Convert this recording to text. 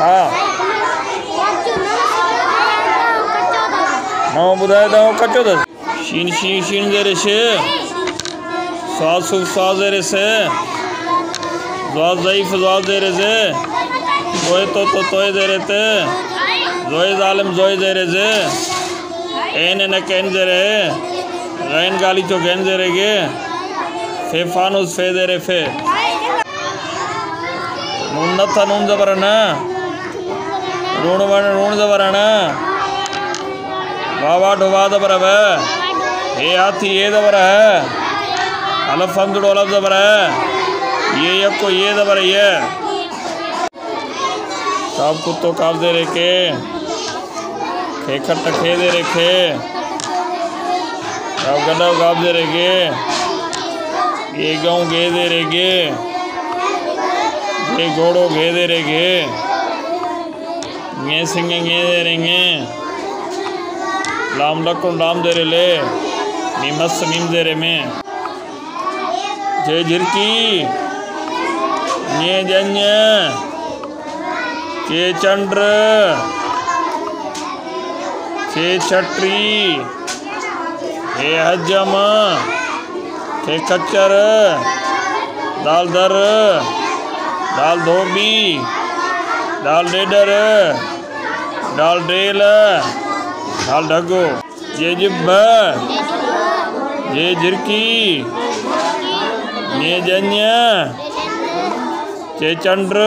हाँ नौ बुधाए दो कच्चो दस शीन शीन शीन जेरे शे स्वाद सुख स्वाद जेरे से ज़्वाद ज़ईफ़ ज़्वाद जेरे से ज़ोए तो तोए जेरे ते ज़ोए ज़ालिम ज़ोए जेरे से एन न कैन जेरे गैन गाली तो गैन जेरे गे फे फानुस फे जेरे फे नून नथा नून ज़बरना रून वन रून ज़बरना वावा ढोवा ज़बर है ये हाथी ये ज़बर है अलफ हमदुल अलफ ज़बर है ये यको ये ज़बर ये काब कुत्तो काब दे रेखे खे खट्ट खे दे रेखे काब गड्ढा काब दे रेखे ये गाँव गे दे रेखे ये घोड़ो गे दे रेखे गे सिंगे गे दे रेंगे लाम लकुन लाम दे रे ले मीमस मीम दे रे में जे झिरकी ये जन्य के चंद्र के छटरी के हजम के कच्चर दाल दर दाल धोबी दाल डेडर दाल डेल दाल ढगो ये जिब्ब ये झिरकी ये जन्य ये चंद्र